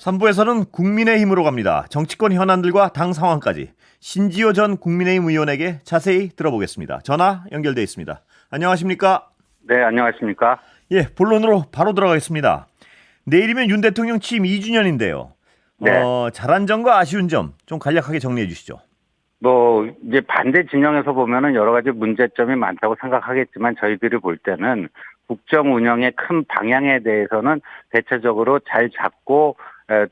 3부에서는 국민의힘으로 갑니다. 정치권 현안들과 당 상황까지 신지호 전 국민의힘 의원에게 자세히 들어보겠습니다. 전화 연결돼 있습니다. 안녕하십니까? 네, 안녕하십니까? 예, 본론으로 바로 들어가겠습니다. 내일이면 윤 대통령 취임 2주년인데요. 네. 잘한 점과 아쉬운 점 좀 간략하게 정리해 주시죠. 이제 반대 진영에서 보면은 여러 가지 문제점이 많다고 생각하겠지만 저희들이 볼 때는 국정 운영의 큰 방향에 대해서는 대체적으로 잘 잡고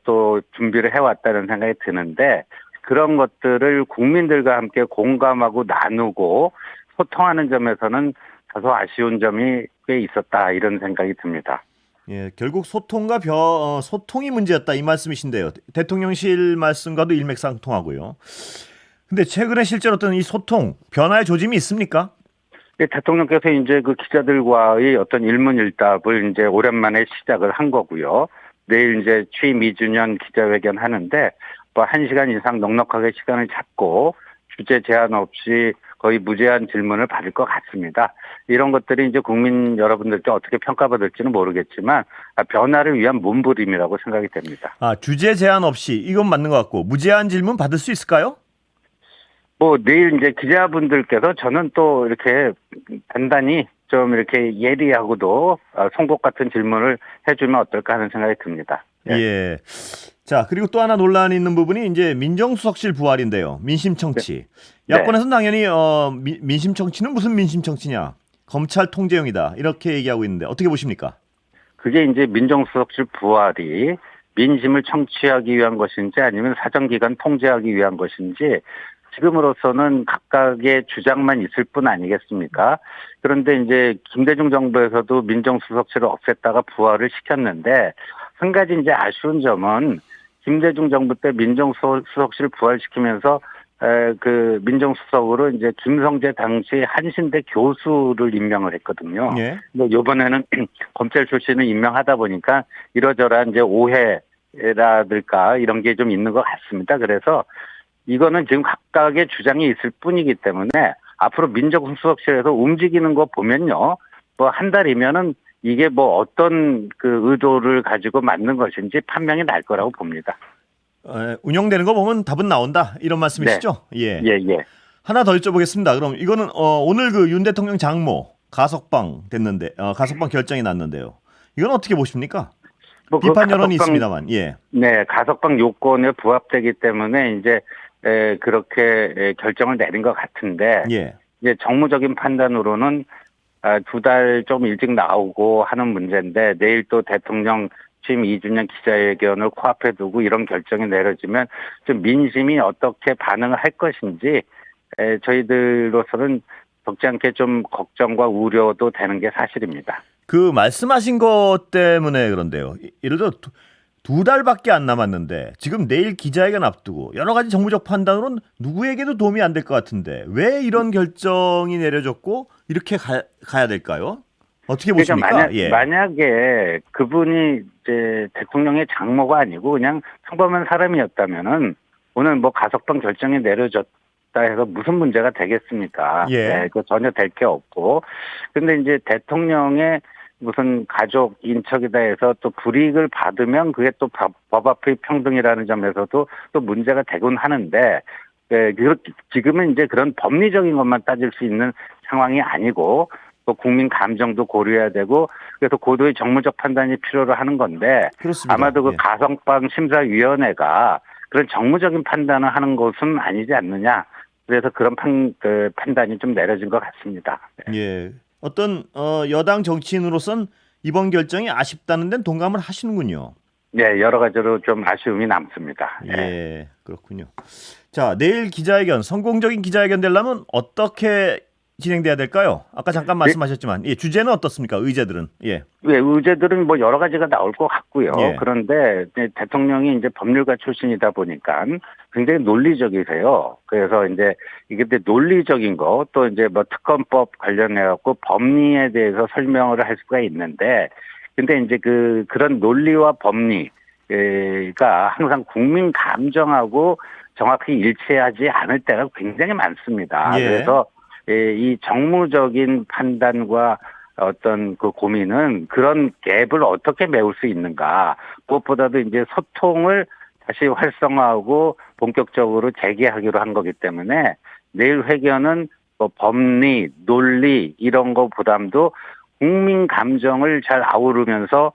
또 준비를 해왔다는 생각이 드는데, 그런 것들을 국민들과 함께 공감하고 나누고 소통하는 점에서는 다소 아쉬운 점이 꽤 있었다, 이런 생각이 듭니다. 예, 결국 소통과 소통이 문제였다 이 말씀이신데요. 대통령실 말씀과도 일맥상통하고요. 근데 최근에 실제로 어떤 이 소통 변화의 조짐이 있습니까? 대통령께서 이제 그 기자들과의 어떤 일문일답을 이제 오랜만에 시작을 한 거고요. 내일 이제 취임 2주년 기자회견 하는데 1시간 이상 넉넉하게 시간을 잡고 주제 제한 없이 거의 무제한 질문을 받을 것 같습니다. 이런 것들이 이제 국민 여러분들께 어떻게 평가받을지는 모르겠지만 변화를 위한 몸부림이라고 생각이 됩니다. 주제 제한 없이 이건 맞는 것 같고 무제한 질문 받을 수 있을까요? 내일 이제 기자분들께서 저는 또 이렇게 단단히 좀 이렇게 예리하고도 송곳 같은 질문을 해주면 어떨까 하는 생각이 듭니다. 예. 예. 자, 그리고 또 하나 논란이 있는 부분이 이제 민정수석실 부활인데요. 민심청취. 네. 야권에서는 당연히 민심청취는 무슨 민심청취냐? 검찰 통제용이다. 이렇게 얘기하고 있는데 어떻게 보십니까? 그게 이제 민정수석실 부활이 민심을 청취하기 위한 것인지 아니면 사정기관 통제하기 위한 것인지 지금으로서는 각각의 주장만 있을 뿐 아니겠습니까? 그런데 이제 김대중 정부에서도 민정수석실을 없앴다가 부활을 시켰는데, 한 가지 이제 아쉬운 점은 김대중 정부 때 민정수석실을 부활시키면서 그 민정수석으로 이제 김성재 당시 한신대 교수를 임명을 했거든요. 예. 근데 이번에는 검찰 출신을 임명하다 보니까 이러저러한 이제 오해라든가 이런 게 좀 있는 것 같습니다. 그래서 이거는 지금 각각의 주장이 있을 뿐이기 때문에 앞으로 민정수석실에서 움직이는 거 보면요, 한 달이면은 이게 어떤 그 의도를 가지고 만든 것인지 판명이 날 거라고 봅니다. 운영되는 거 보면 답은 나온다. 이런 말씀이시죠? 네. 예. 예. 하나 더 여쭤보겠습니다. 그럼 이거는 오늘 그 윤 대통령 장모 가석방 됐는데 가석방 결정이 났는데요. 이건 어떻게 보십니까? 비판 여론이 있습니다만. 예. 네, 가석방 요건에 부합되기 때문에 이제 그렇게 결정을 내린 것 같은데, 예. 이제 정무적인 판단으로는 2달 좀 일찍 나오고 하는 문제인데, 내일 또 대통령 취임 2주년 기자회견을 코앞에 두고 이런 결정이 내려지면 좀 민심이 어떻게 반응을 할 것인지 저희들로서는 적지 않게 좀 걱정과 우려도 되는 게 사실입니다. 그 말씀하신 것 때문에 그런데요. 예를 들어 두 달밖에 안 남았는데 지금 내일 기자회견 앞두고 여러 가지 정무적 판단으로는 누구에게도 도움이 안 될 것 같은데 왜 이런 결정이 내려졌고 이렇게 가야 될까요? 어떻게 보십니까? 그러니까 만약에 그분이 이제 대통령의 장모가 아니고 그냥 평범한 사람이었다면은 오늘 가석방 결정이 내려졌다 해서 무슨 문제가 되겠습니까? 예. 네, 그 전혀 될 게 없고. 근데 이제 대통령의 무슨 가족 인척이다 해서 또 불이익을 받으면 그게 또 법 앞의 평등이라는 점에서도 또 문제가 되곤 하는데, 지금은 이제 그런 법리적인 것만 따질 수 있는 상황이 아니고 또 국민 감정도 고려해야 되고, 그래서 고도의 정무적 판단이 필요로 하는 건데, 그렇습니다. 아마도 그 가석방 심사위원회가 그런 정무적인 판단을 하는 것은 아니지 않느냐. 그래서 그런 판단이 좀 내려진 것 같습니다. 네. 예. 어떤 여당 정치인으로선 이번 결정이 아쉽다는 데는 동감을 하시는군요. 네, 여러 가지로 좀 아쉬움이 남습니다. 예, 그렇군요. 자, 내일 기자회견, 성공적인 기자회견 되려면 어떻게 진행돼야 될까요? 아까 잠깐 말씀하셨지만, 주제는 어떻습니까? 의제들은. 예. 의제들은 여러 가지가 나올 것 같고요. 예. 그런데 대통령이 이제 법률가 출신이다 보니까 굉장히 논리적이세요. 그래서 이제 이게 논리적인 거, 또 이제 특검법 관련해갖고 법리에 대해서 설명을 할 수가 있는데, 근데 이제 그런 논리와 법리가 항상 국민 감정하고 정확히 일치하지 않을 때가 굉장히 많습니다. 예. 그래서 이 정무적인 판단과 어떤 그 고민은 그런 갭을 어떻게 메울 수 있는가. 무엇보다도 이제 소통을 다시 활성화하고 본격적으로 재개하기로 한 거기 때문에 내일 회견은 뭐 법리, 논리 이런 거 부담도 국민 감정을 잘 아우르면서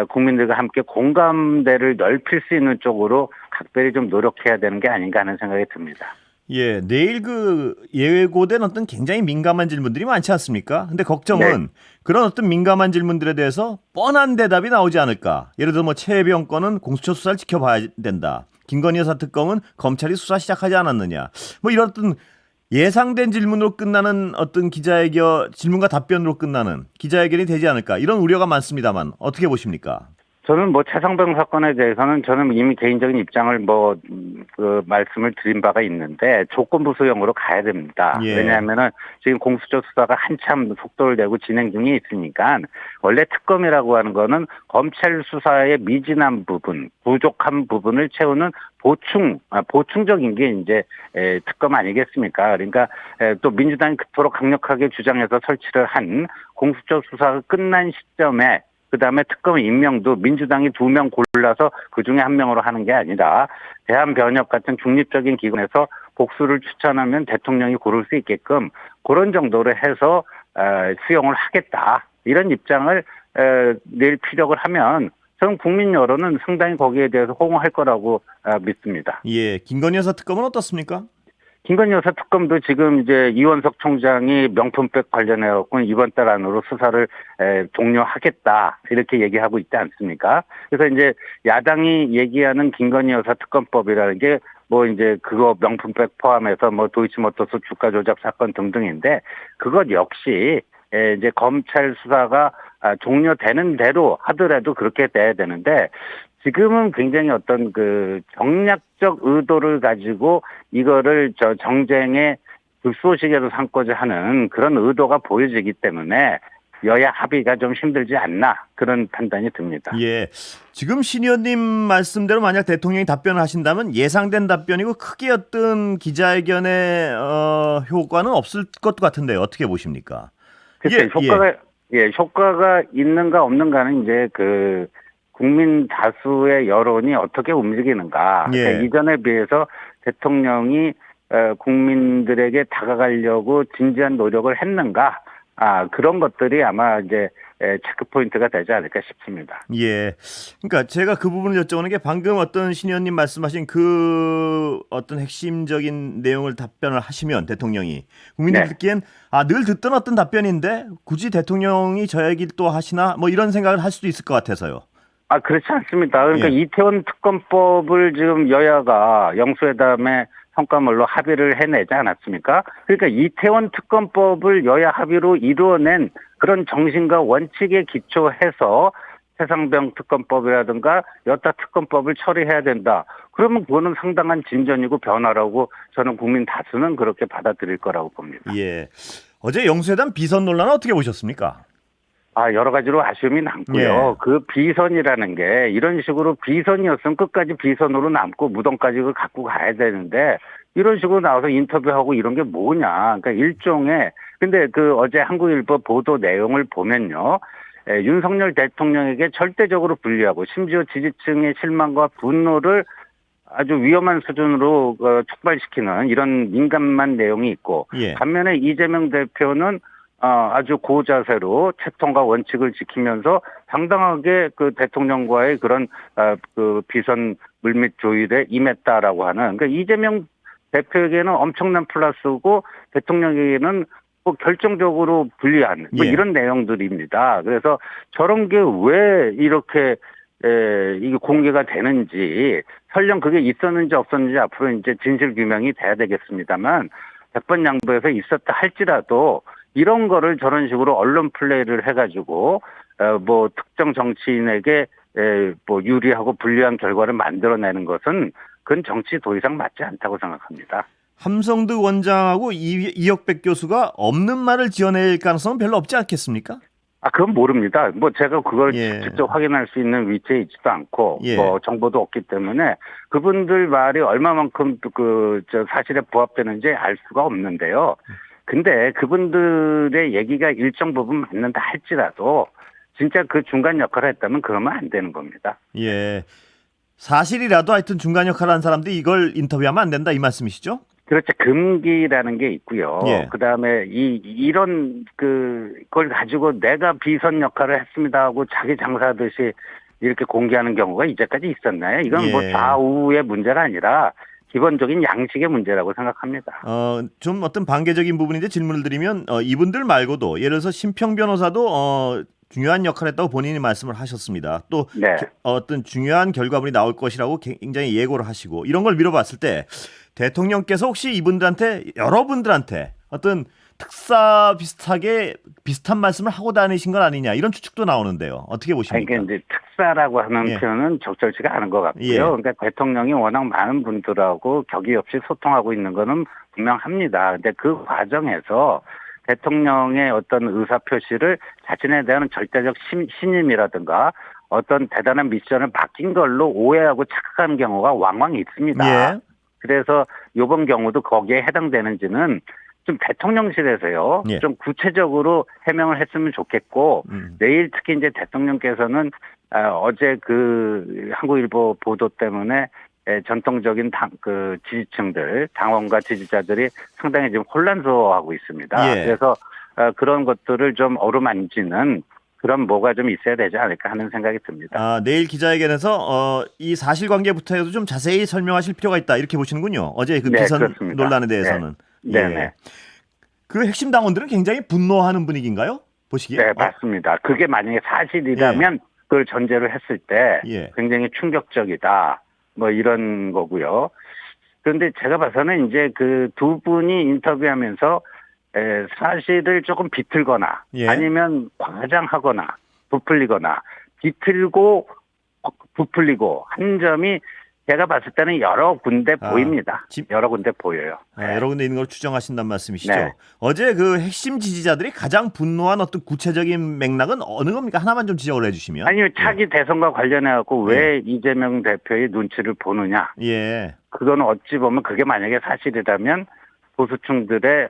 국민들과 함께 공감대를 넓힐 수 있는 쪽으로 각별히 좀 노력해야 되는 게 아닌가 하는 생각이 듭니다. 예, 내일 그 예고된 어떤 굉장히 민감한 질문들이 많지 않습니까? 근데 네. 걱정은 그런 어떤 민감한 질문들에 대해서 뻔한 대답이 나오지 않을까. 예를 들어 뭐 최혜병 건은 공수처 수사를 지켜봐야 된다. 김건희 여사 특검은 검찰이 수사 시작하지 않았느냐. 뭐 이런 어떤 예상된 질문으로 끝나는 어떤 기자회견, 질문과 답변으로 끝나는 기자회견이 되지 않을까. 이런 우려가 많습니다만 어떻게 보십니까? 저는 뭐 최상병 사건에 대해서는 저는 이미 개인적인 입장을 그 말씀을 드린 바가 있는데 조건부 수용으로 가야 됩니다. 예. 왜냐하면은 지금 공수처 수사가 한참 속도를 내고 진행 중에 있으니까 원래 특검이라고 하는 거는 검찰 수사의 미진한 부분, 부족한 부분을 채우는 보충적인 게 이제 특검 아니겠습니까? 그러니까 또 민주당이 그토록 강력하게 주장해서 설치를 한 공수처 수사가 끝난 시점에 그다음에 특검 임명도 민주당이 2명 골라서 그중에 1명으로 하는 게 아니라 대한변협 같은 중립적인 기관에서 복수를 추천하면 대통령이 고를 수 있게끔 그런 정도로 해서 수용을 하겠다. 이런 입장을 낼 피력을 하면 저는 국민 여론은 상당히 거기에 대해서 호응할 거라고 믿습니다. 예, 김건희 여사 특검은 어떻습니까? 김건희 여사 특검도 지금 이제 이원석 총장이 명품백 관련해 갖고 이번 달 안으로 수사를 종료하겠다 이렇게 얘기하고 있지 않습니까? 그래서 이제 야당이 얘기하는 김건희 여사 특검법이라는 게 뭐 이제 그거 명품백 포함해서 뭐 도이치모터스 주가 조작 사건 등등인데 그것 역시 이제 검찰 수사가 종료되는 대로 하더라도 그렇게 돼야 되는데 지금은 굉장히 어떤 그 정략적 의도를 가지고 이거를 정쟁의 불쏘시개로 삼고자 하는 그런 의도가 보여지기 때문에 여야 합의가 좀 힘들지 않나 그런 판단이 듭니다. 예, 지금 신 의원님 말씀대로 만약 대통령이 답변을 하신다면 예상된 답변이고 크게 어떤 기자회견의 효과는 없을 것 같은데 어떻게 보십니까? 글쎄 효과가 있는가 없는가는 이제 그 국민 다수의 여론이 어떻게 움직이는가. 예. 그러니까 이전에 비해서 대통령이 국민들에게 다가가려고 진지한 노력을 했는가. 그런 것들이 아마 이제 체크 포인트가 되지 않을까 싶습니다. 예. 그러니까 제가 그 부분을 여쭤보는 게 방금 어떤 신 의원님 말씀하신 그 어떤 핵심적인 내용을 답변을 하시면 대통령이 국민들이 네. 듣기엔 늘 듣던 어떤 답변인데 굳이 대통령이 저 얘기를 또 하시나 뭐 이런 생각을 할 수도 있을 것 같아서요. 그렇지 않습니다. 그러니까 예. 이태원 특검법을 지금 여야가 영수회담에 성과물로 합의를 해내지 않았습니까? 그러니까 이태원 특검법을 여야 합의로 이루어낸 그런 정신과 원칙에 기초해서 최상병 특검법이라든가 여타 특검법을 처리해야 된다. 그러면 그거는 상당한 진전이고 변화라고 저는 국민 다수는 그렇게 받아들일 거라고 봅니다. 예. 어제 영수회담 비선 논란은 어떻게 보셨습니까? 여러 가지로 아쉬움이 남고요. 예. 그 비선이라는 게 이런 식으로 비선이었으면 끝까지 비선으로 남고 무덤까지 그걸 갖고 가야 되는데 이런 식으로 나와서 인터뷰하고 이런 게 뭐냐. 그러니까 일종의 근데 그 어제 한국일보 보도 내용을 보면요. 윤석열 대통령에게 절대적으로 불리하고 심지어 지지층의 실망과 분노를 아주 위험한 수준으로 촉발시키는 이런 민감한 내용이 있고 예. 반면에 이재명 대표는 아주 고자세로 채통과 원칙을 지키면서 당당하게 그 대통령과의 그런 그 비선 물밑 조율에 임했다라고 하는 그러니까 이재명 대표에게는 엄청난 플러스고 대통령에게는 뭐 결정적으로 불리한 뭐 예. 이런 내용들입니다. 그래서 저런 게 왜 이렇게 이게 공개가 되는지 설령 그게 있었는지 없었는지 앞으로 이제 진실 규명이 돼야 되겠습니다만 백번양보해서 있었다 할지라도 이런 거를 저런 식으로 언론 플레이를 해가지고 뭐 특정 정치인에게 뭐 유리하고 불리한 결과를 만들어내는 것은 그건 정치 더 이상 맞지 않다고 생각합니다. 함성득 원장하고 이혁백 교수가 없는 말을 지어낼 가능성은 별로 없지 않겠습니까? 그건 모릅니다. 뭐 제가 그걸 예. 직접 확인할 수 있는 위치에 있지도 않고 예. 뭐 정보도 없기 때문에 그분들 말이 얼마만큼 저 사실에 부합되는지 알 수가 없는데요. 근데 그분들의 얘기가 일정 부분 맞는다 할지라도 진짜 그 중간 역할을 했다면 그러면 안 되는 겁니다. 예. 사실이라도 하여튼 중간 역할을 한 사람들이 이걸 인터뷰하면 안 된다 이 말씀이시죠? 그렇죠. 금기라는 게 있고요. 예. 그다음에 이런 그걸 가지고 내가 비선 역할을 했습니다 하고 자기 장사하듯이 이렇게 공개하는 경우가 이제까지 있었나요? 이건 뭐 예. 좌우의 문제가 아니라 기본적인 양식의 문제라고 생각합니다. 좀 어떤 반개적인 부분인데 질문을 드리면 이분들 말고도 예를 들어서 심평 변호사도 중요한 역할을 했다고 본인이 말씀을 하셨습니다. 또 네. 어떤 중요한 결과물이 나올 것이라고 굉장히 예고를 하시고 이런 걸 미뤄봤을 때 대통령께서 혹시 이분들한테 여러분들한테 어떤 특사 비슷하게 비슷한 말씀을 하고 다니신 건 아니냐 이런 추측도 나오는데요. 어떻게 보십니까? 그러니까 이제 특사라고 하는 예. 표현은 적절치가 않은 것 같고요. 예. 그러니까 대통령이 워낙 많은 분들하고 격의 없이 소통하고 있는 거는 분명합니다. 근데 그 과정에서 대통령의 어떤 의사 표시를 자신에 대한 절대적 신임이라든가 어떤 대단한 미션을 맡긴 걸로 오해하고 착각하는 경우가 왕왕 있습니다. 예. 그래서 이번 경우도 거기에 해당되는지는 좀 대통령실에서요. 예. 좀 구체적으로 해명을 했으면 좋겠고 내일 특히 이제 대통령께서는 어제 그 한국일보 보도 때문에 전통적인 지지층들, 당원과 지지자들이 상당히 지금 혼란스러워하고 있습니다. 예. 그래서 그런 것들을 좀 어루만지는 그런 뭐가 좀 있어야 되지 않을까 하는 생각이 듭니다. 내일 기자회견에서 이 사실관계부터 해도 좀 자세히 설명하실 필요가 있다 이렇게 보시는군요. 어제 그 네, 비선 그렇습니다. 논란에 대해서는. 네, 예. 네. 그 핵심 당원들은 굉장히 분노하는 분위기인가요? 보시기에? 네, 맞습니다. 그게 만약에 사실이라면 그걸 전제로 했을 때 예. 굉장히 충격적이다. 뭐 이런 거고요. 그런데 제가 봐서는 이제 그 두 분이 인터뷰하면서 사실을 조금 비틀거나 예. 아니면 과장하거나 부풀리거나 비틀고 부풀리고 한 점이 제가 봤을 때는 여러 군데 보입니다. 여러 군데 보여요. 여러 군데 있는 걸 추정하신다는 말씀이시죠? 네. 어제 그 핵심 지지자들이 가장 분노한 어떤 구체적인 맥락은 어느 겁니까? 하나만 좀 지적을 해주시면. 아니요, 차기 대선과 관련해갖고 왜 이재명 대표의 눈치를 보느냐. 예. 그건 어찌 보면 그게 만약에 사실이라면 보수층들의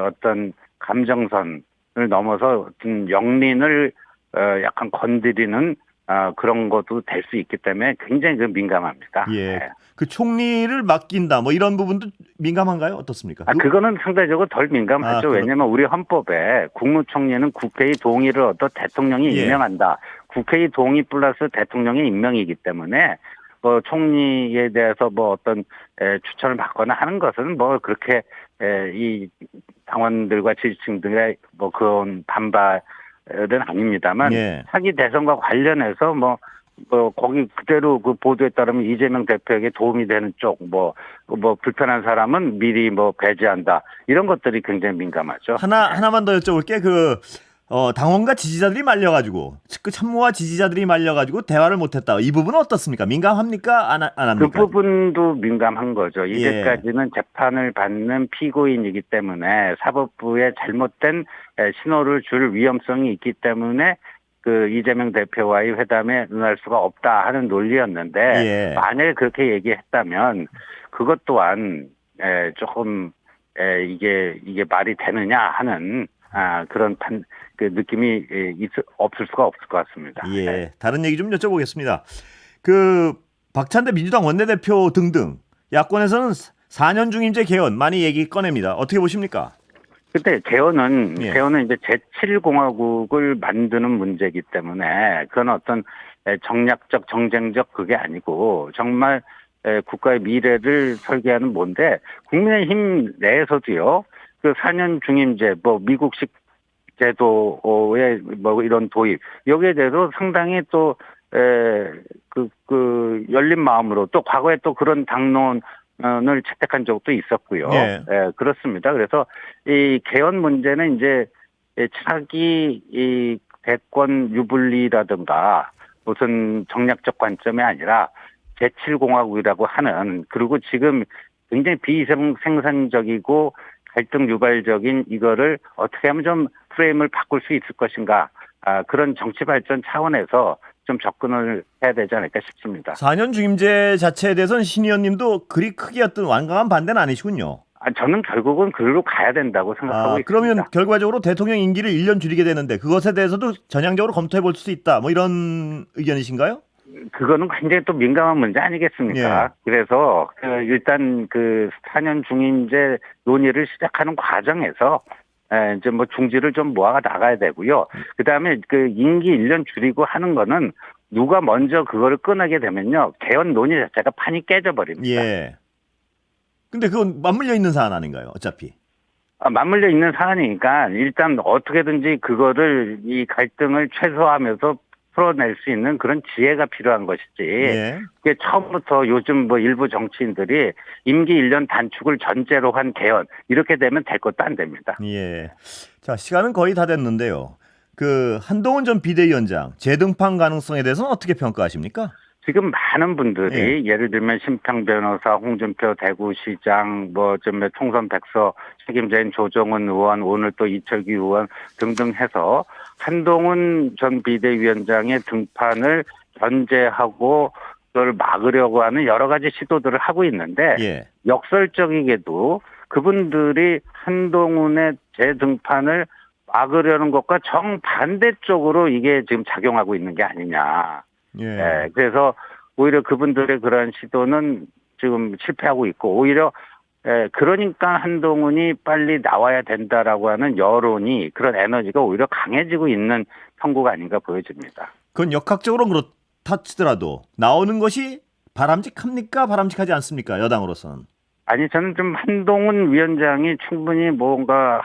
어떤 감정선을 넘어서 어떤 영린을 약간 건드리는 그런 것도 될 수 있기 때문에 굉장히 민감합니다. 예. 네. 그 총리를 맡긴다 뭐 이런 부분도 민감한가요? 어떻습니까? 그거는 상대적으로 덜 민감하죠. 왜냐하면 우리 헌법에 국무총리는 국회의 동의를 얻어 대통령이 예. 임명한다. 국회의 동의 플러스 대통령의 임명이기 때문에 총리에 대해서 어떤 추천을 받거나 하는 것은 그렇게 이 당원들과 지지층들의 그런 반발은 아닙니다만 예. 차기 대선과 관련해서 거기 그대로 그 보도에 따르면 이재명 대표에게 도움이 되는 쪽, 불편한 사람은 미리 배제한다. 이런 것들이 굉장히 민감하죠. 하나만 더 여쭤볼게. 당원과 지지자들이 말려가지고, 그 참모와 지지자들이 말려가지고 대화를 못했다. 이 부분은 어떻습니까? 민감합니까? 안 합니까? 그 부분도 민감한 거죠. 이제까지는 재판을 받는 피고인이기 때문에 사법부에 잘못된 신호를 줄 위험성이 있기 때문에 그 이재명 대표와의 회담에 응할 수가 없다 하는 논리였는데 만약에 그렇게 얘기했다면 그것 또한 조금 이게 말이 되느냐 하는 그런 그 느낌이 없을 수가 없을 것 같습니다. 예. 다른 얘기 좀 여쭤보겠습니다. 박찬대 민주당 원내대표 등등 야권에서는 4년 중임제 개헌 많이 얘기 꺼냅니다. 어떻게 보십니까? 근데 개헌은 이제 제7공화국을 만드는 문제이기 때문에 그건 어떤 정략적 정쟁적 그게 아니고 정말 국가의 미래를 설계하는 뭔데 국민의힘 내에서도요. 그 4년 중임제 미국식 제도의 이런 도입 여기에 대해서 상당히 또 열린 마음으로 또 과거에 또 그런 당론을 채택한 적도 있었고요. 그렇습니다. 그래서 이 개헌 문제는 이제 차기 이 대권 유불리라든가 무슨 정략적 관점이 아니라 제7공화국이라고 하는 그리고 지금 굉장히 비생산적이고 갈등 유발적인 이거를 어떻게 하면 좀 프레임을 바꿀 수 있을 것인가 그런 정치 발전 차원에서 좀 접근을 해야 되지 않을까 싶습니다. 4년 중임제 자체에 대해서는 신 의원님도 그리 크게 어떤 완강한 반대는 아니시군요. 저는 결국은 그리로 가야 된다고 생각하고 있습니다. 그러면 결과적으로 대통령 임기를 1년 줄이게 되는데 그것에 대해서도 전향적으로 검토해 볼 수 있다. 뭐 이런 의견이신가요? 그거는 굉장히 또 민감한 문제 아니겠습니까? 예. 그래서 일단 그 4년 중임제 논의를 시작하는 과정에서 이제 뭐 중지를 좀 모아가 나가야 되고요. 그다음에 그 임기 1년 줄이고 하는 거는 누가 먼저 그거를 꺼내게 되면요. 개헌 논의 자체가 판이 깨져버립니다. 예. 근데 그건 맞물려 있는 사안 아닌가요? 어차피. 맞물려 있는 사안이니까 일단 어떻게든지 그거를 이 갈등을 최소화하면서 풀어낼 수 있는 그런 지혜가 필요한 것이지. 예. 그게 처음부터 요즘 뭐 일부 정치인들이 임기 1년 단축을 전제로 한 개헌 이렇게 되면 될 것도 안 됩니다. 예. 자, 시간은 거의 다 됐는데요. 그 한동훈 전 비대위원장 재등판 가능성에 대해서는 어떻게 평가하십니까? 지금 많은 분들이 예를 들면 심평 변호사, 홍준표 대구시장, 좀 총선 백서 책임자인 조정은 의원, 오늘 또 이철규 의원 등등 해서 한동훈 전 비대위원장의 등판을 견제하고 그걸 막으려고 하는 여러 가지 시도들을 하고 있는데 예. 역설적이게도 그분들이 한동훈의 재등판을 막으려는 것과 정반대쪽으로 이게 지금 작용하고 있는 게 아니냐. 예. 그래서 오히려 그분들의 그러한 시도는 지금 실패하고 있고 오히려 그러니까 한동훈이 빨리 나와야 된다라고 하는 여론이 그런 에너지가 오히려 강해지고 있는 형국가 아닌가 보여집니다. 그건 역학적으로는 그렇다 치더라도 나오는 것이 바람직합니까? 바람직하지 않습니까? 여당으로서는. 아니 저는 좀 한동훈 위원장이 충분히 뭔가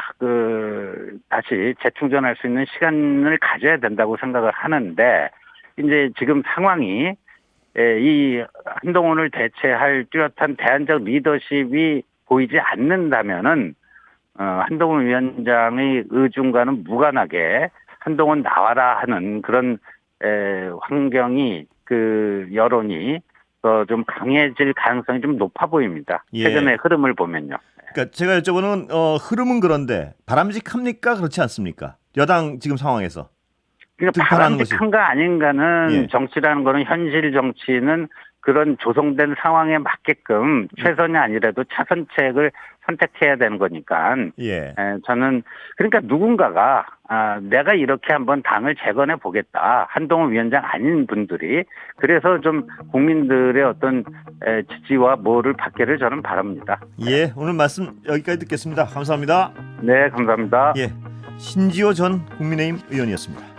다시 재충전할 수 있는 시간을 가져야 된다고 생각을 하는데 이제 지금 상황이 이 한동훈을 대체할 뚜렷한 대안적 리더십이 보이지 않는다면은 한동훈 위원장의 의중과는 무관하게 한동훈 나와라 하는 그런 환경이 그 여론이 좀 강해질 가능성이 좀 높아 보입니다. 예. 최근의 흐름을 보면요. 그러니까 제가 여쭤보는 흐름은 그런데 바람직합니까? 그렇지 않습니까? 여당 지금 상황에서. 그러니까 등판하는 것이. 바람직한가 아닌가는 예. 정치라는 거는 현실 정치는 그런 조성된 상황에 맞게끔 최선이 아니라도 차선책을 선택해야 되는 거니까. 예. 저는 그러니까 누군가가 내가 이렇게 한번 당을 재건해 보겠다. 한동훈 위원장 아닌 분들이 그래서 좀 국민들의 어떤 지지와 뭐를 받기를 저는 바랍니다. 예. 오늘 말씀 여기까지 듣겠습니다. 감사합니다. 네, 감사합니다. 예. 신지호 전 국민의힘 의원이었습니다.